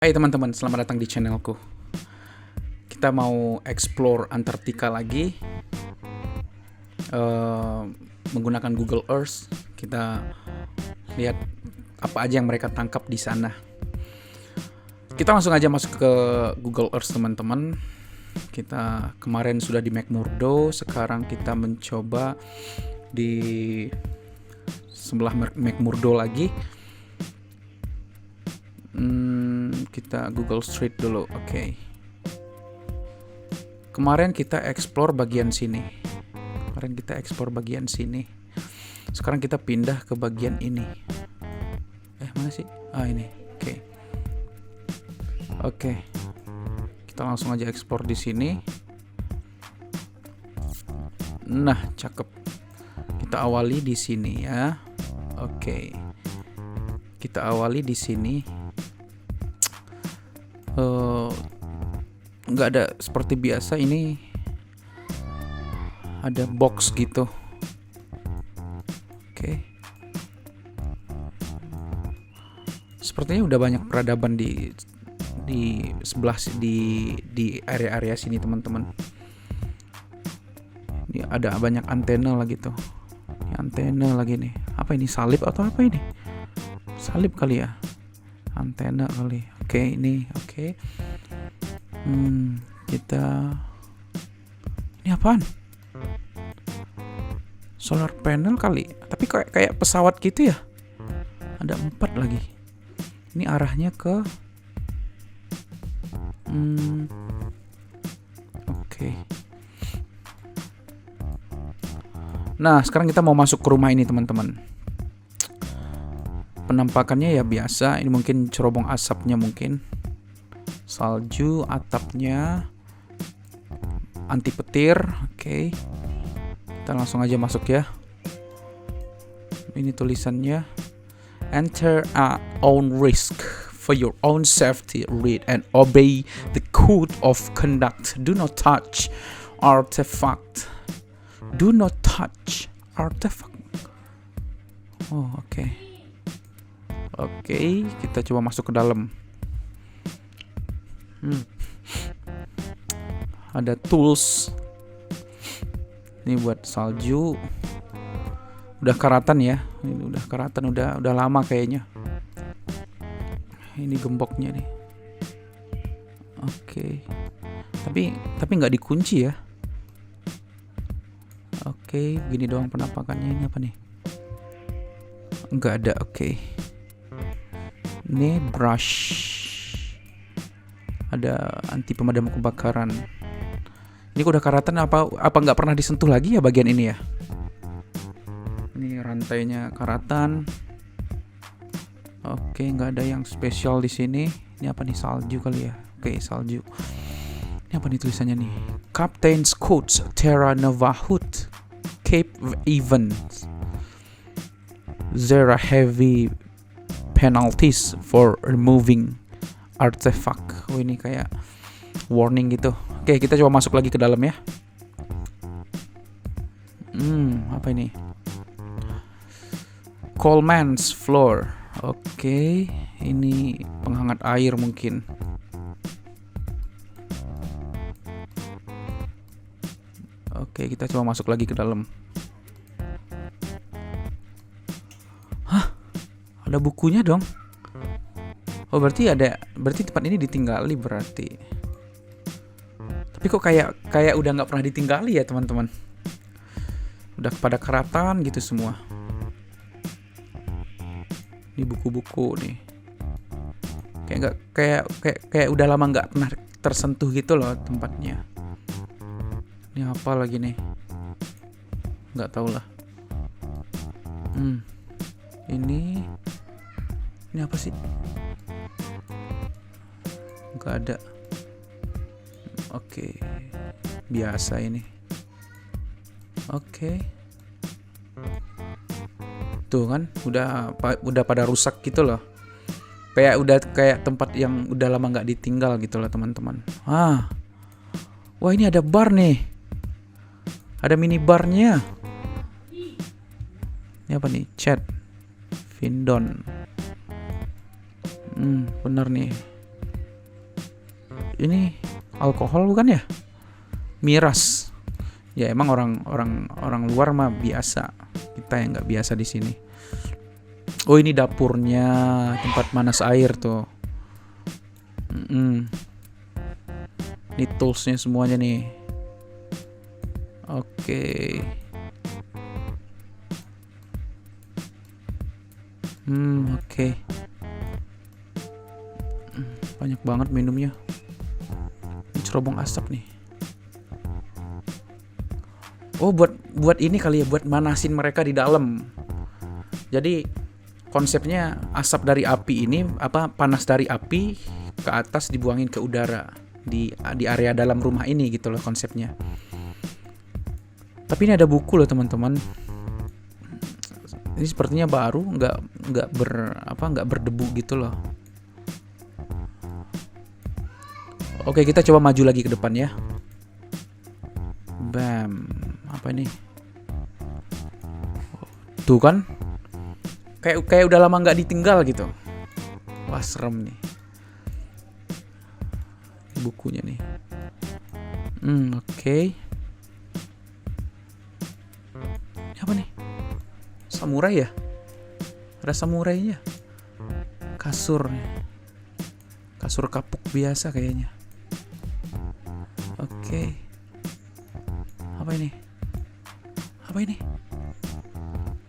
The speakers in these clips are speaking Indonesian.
Hai teman-teman, selamat datang di channelku. Kita mau explore Antartika lagi menggunakan Google Earth. Kita lihat apa aja yang mereka tangkap di sana. Kita langsung aja masuk ke Google Earth, teman-teman. Kita kemarin sudah di McMurdo, sekarang kita mencoba di sebelah McMurdo lagi. Kita Google Street dulu. Oke. Kemarin kita explore bagian sini. Sekarang kita pindah ke bagian ini. Mana sih? Ini. Oke. Kita langsung aja explore di sini. Nah, cakep. Kita awali di sini ya. Oke. Kita awali di sini. Nggak ada seperti biasa, ini ada box gitu. Oke. Sepertinya udah banyak peradaban di sebelah di area-area sini, teman-teman. Ini ada banyak antena lagi tuh. Ini antena lagi nih. Apa ini, salib atau apa ini? Salib kali ya. Antena kali. Oke, ini oke. Kita ini apaan? Solar panel kali. Tapi kayak pesawat gitu ya. Ada 4 lagi. Ini arahnya ke oke. Nah, sekarang kita mau masuk ke rumah ini, teman-teman. Penampakannya ya biasa, ini mungkin cerobong asapnya, mungkin salju, atapnya anti petir. Oke. Kita langsung aja masuk ya. Ini tulisannya, enter at own risk for your own safety, read and obey the code of conduct. Do not touch artifact. Do not touch artifact. Oke, kita coba masuk ke dalam. Ada tools. Ini buat salju. Udah karatan ya. Ini udah karatan, udah lama kayaknya. Ini gemboknya nih. Oke. Tapi nggak dikunci ya. Oke, begini doang penampakannya. Ini apa nih? Nggak ada. Oke. Ini brush. Ada anti pemadam kebakaran. Ini udah karatan, apa nggak pernah disentuh lagi ya bagian ini ya? Ini rantainya karatan. Oke, nggak ada yang spesial di sini. Ini apa nih, salju kali ya? Oke, salju. Ini apa nih tulisannya nih? Captain's Codes Terra Nova Hood Cape Evans. There are heavy penalties for removing artifact. Ini kayak warning gitu. Oke, kita coba masuk lagi ke dalam ya. Apa ini? Coleman's floor. Oke, ini penghangat air mungkin. Oke, kita coba masuk lagi ke dalam. Ada bukunya dong. Berarti tempat ini ditinggali berarti. Tapi kok kayak udah nggak pernah ditinggali ya, teman-teman. Udah pada karatan gitu semua. Ini buku-buku nih. Kayak udah lama nggak pernah tersentuh gitu loh tempatnya. Ini apa lagi nih? Nggak tahu lah. Ini apa sih? Nggak ada. Oke. Biasa ini. Oke. Tuh kan, udah pada rusak gitu loh. Kayak tempat yang udah lama nggak ditinggal gitu loh, teman-teman. Wah, ini ada bar nih. Ada mini barnya. Ini apa nih? Chat Vindon. Bener nih. ini alkohol bukan ya? Miras. Ya emang orang luar mah biasa. Kita yang nggak biasa di sini. Oh ini dapurnya, tempat manas air tuh. Ini toolsnya semuanya nih. Oke. Oke. Banyak banget minumnya. Ini cerobong asap nih. Oh buat ini kali ya, buat manasin mereka di dalam. Jadi konsepnya asap dari api ini, panas dari api ke atas dibuangin ke udara di area dalam rumah ini gitu loh konsepnya. Tapi ini ada buku loh teman-teman. Ini sepertinya baru, nggak berdebu gitu loh. Oke, kita coba maju lagi ke depan ya. Bam. Apa ini? Tuh kan? Kayak udah lama nggak ditinggal gitu. Wah, serem nih. Bukunya nih. Oke. Apa nih? Samurai ya? Ada samurainya. Kasur kapuk biasa kayaknya. Oke. Apa ini?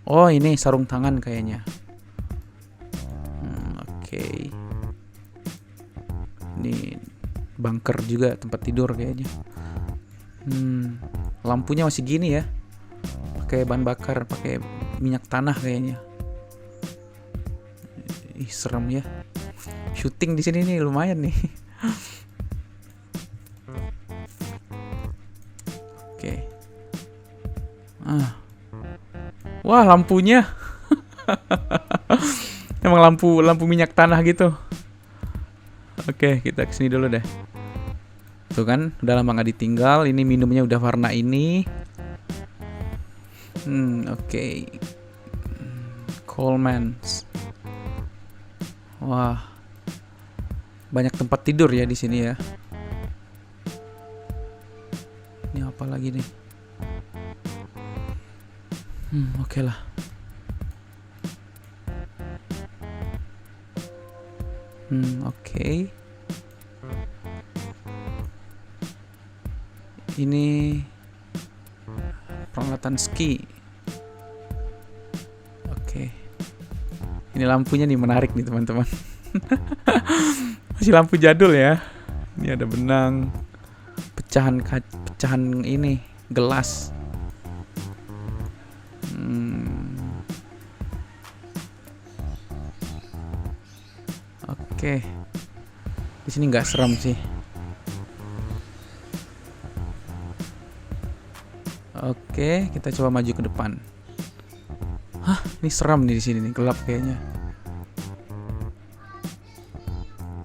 Oh ini sarung tangan kayaknya. Oke. Ini bunker juga, tempat tidur kayaknya. Lampunya masih gini ya. Pakai bahan bakar, pakai minyak tanah kayaknya. Ih, serem ya. Syuting di sini nih lumayan nih. Oke. Wah, lampunya. Emang lampu minyak tanah gitu. Oke, kita kesini dulu deh. Tuh kan, udah lama gak ditinggal. Ini minumnya udah warna ini. Oke. Coleman's. Wah. Banyak tempat tidur ya di sini ya. Ini apa lagi nih? Oke lah. Oke. Ini peralatan ski. Oke. Ini lampunya nih menarik nih teman-teman. Masih lampu jadul ya. Ini ada benang, pecahan ini gelas. Oke. Di sini nggak serem sih. Oke, kita coba maju ke depan. Hah, ini seram nih di sini nih, gelap kayaknya.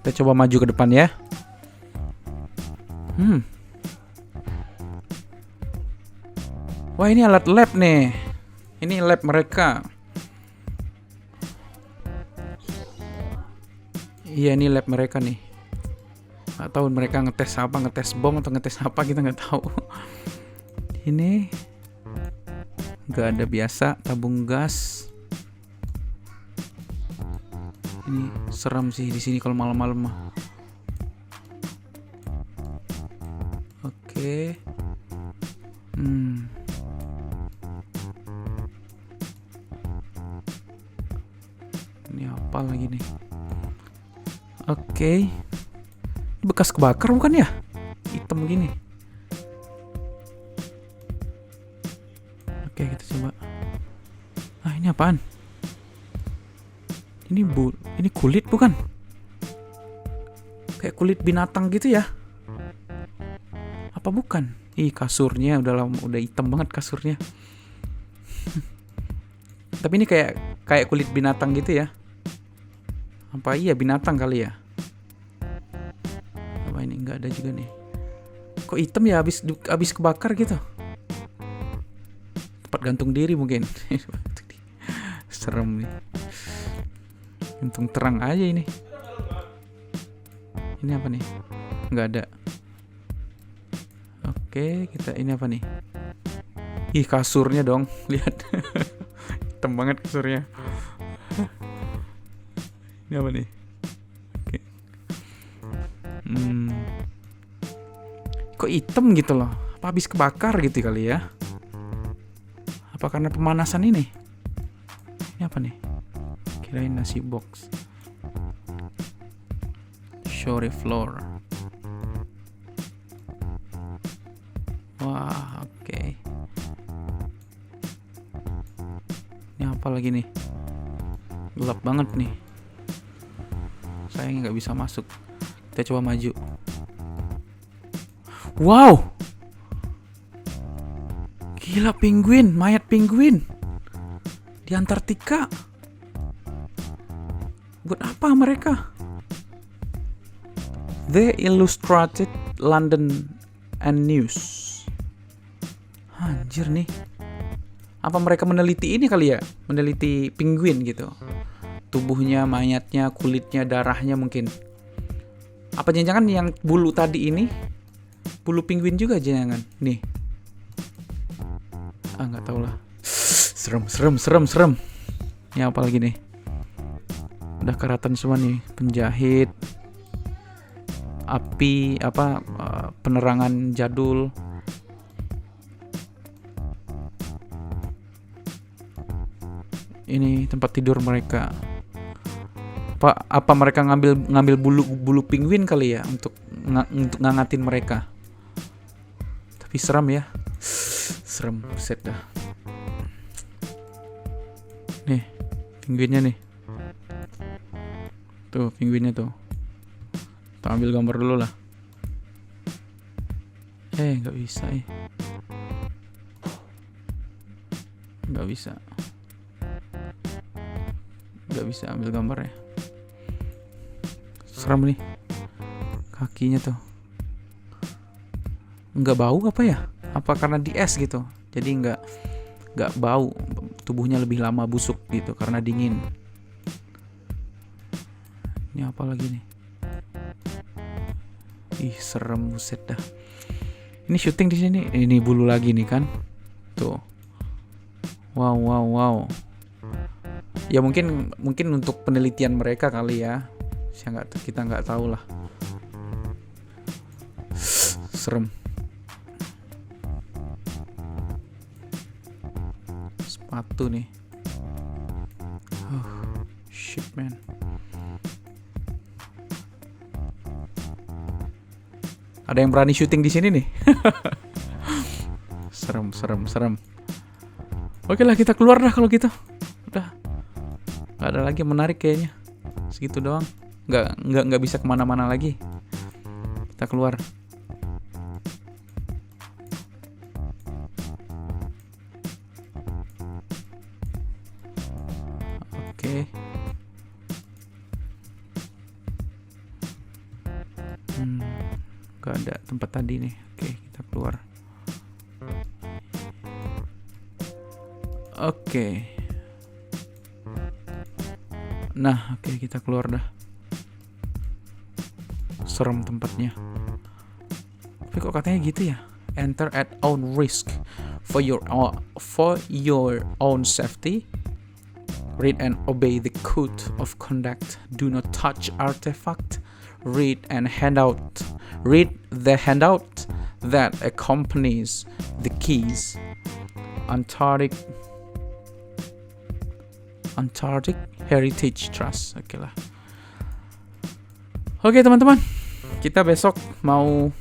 Kita coba maju ke depan ya. Wah, ini alat lab nih. Ini lab mereka. Iya, ini lab mereka nih. Nggak tahu mereka ngetes bom atau ngetes apa, kita nggak tahu. Ini nggak ada biasa, tabung gas. Ini serem sih di sini kalau malam-malam mah. Oke. Ini apa lagi nih? Oke. Ini bekas kebakar bukan ya? Hitam gini. Oke, kita coba. Ini apaan? Ini kulit bukan? Kayak kulit binatang gitu ya? Apa bukan? Ih, kasurnya udah hitam banget kasurnya. Tapi ini kayak kulit binatang gitu ya? Apa iya binatang kali ya? Apa ini nggak ada juga nih? Kok hitam ya habis kebakar gitu? Tempat gantung diri mungkin. Serem nih. Untung terang aja ini. Ini apa nih? nggak ada. Oke, kita ini apa nih? Ih, kasurnya dong, lihat. Hitam banget kasurnya. Ini apa nih? Oke. Kok hitam gitu loh? Apa habis kebakar gitu kali ya? Apa karena pemanasan ini? Ini apa nih? Kirain nasi box. Shore floor. Wah, oke. Ini apa lagi nih? Gelap banget nih. Sayangnya nggak bisa masuk. Kita coba maju. Wow, gila, penguin, mayat penguin di Antartika. Buat apa mereka? The Illustrated London and News. Anjir nih. Apa mereka meneliti ini kali ya? Meneliti penguin gitu. Tubuhnya, mayatnya, kulitnya, darahnya mungkin. Apa jangan-jangan yang bulu tadi ini bulu penguin juga jangan? Nih. Nggak tahu lah. Serem. Ini apa lagi nih? Udah karatan semua nih. Penjahit, api, penerangan jadul. Ini tempat tidur mereka. Apa mereka ngambil bulu penguin kali ya untuk ngangatin mereka? Tapi seram ya. Serem, buset dah. Nih, penguinnya nih. Tuh, penguinnya tuh. Kita ambil gambar dulu lah. Nggak bisa Nggak bisa ambil gambarnya. Serem nih. Kakinya tuh. Nggak bau apa ya? Apa karena di es gitu? Jadi nggak bau. Tubuhnya lebih lama busuk gitu karena dingin. Ini apa lagi nih? Ih, serem, buset dah. Ini syuting di sini. Ini bulu lagi nih kan? Tuh. Wow. Ya mungkin untuk penelitian mereka kali ya. Kita nggak tahu lah. Serem. Sepatu nih. Shit man. Ada yang berani syuting di sini nih. Serem. Oke lah, kita keluar dah kalau gitu. Udah. Gak ada lagi yang menarik kayaknya. Segitu doang. Nggak bisa kemana-mana lagi. Kita keluar. Oke. Gak ada tempat tadi nih. Oke, kita keluar. Oke. Nah, oke, kita keluar dah. Serem tempatnya. Tapi kok katanya gitu ya? Enter at own risk for your own safety. Read and obey the code of conduct. Do not touch artifact. Read the handout that accompanies the keys. Antarctic Heritage Trust. Oke lah. Oke teman-teman, kita besok mau,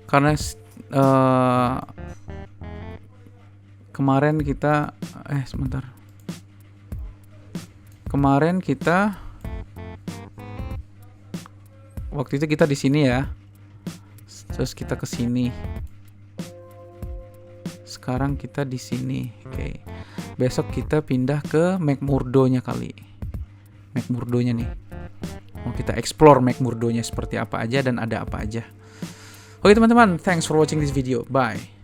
karena kemarin kita waktu itu kita di sini ya, terus kita ke sini, sekarang kita di sini. Oke. Besok kita pindah ke McMurdo-nya kali. McMurdo-nya nih. Mau kita explore McMurdo-nya seperti apa aja dan ada apa aja. Oke teman-teman, thanks for watching this video. Bye.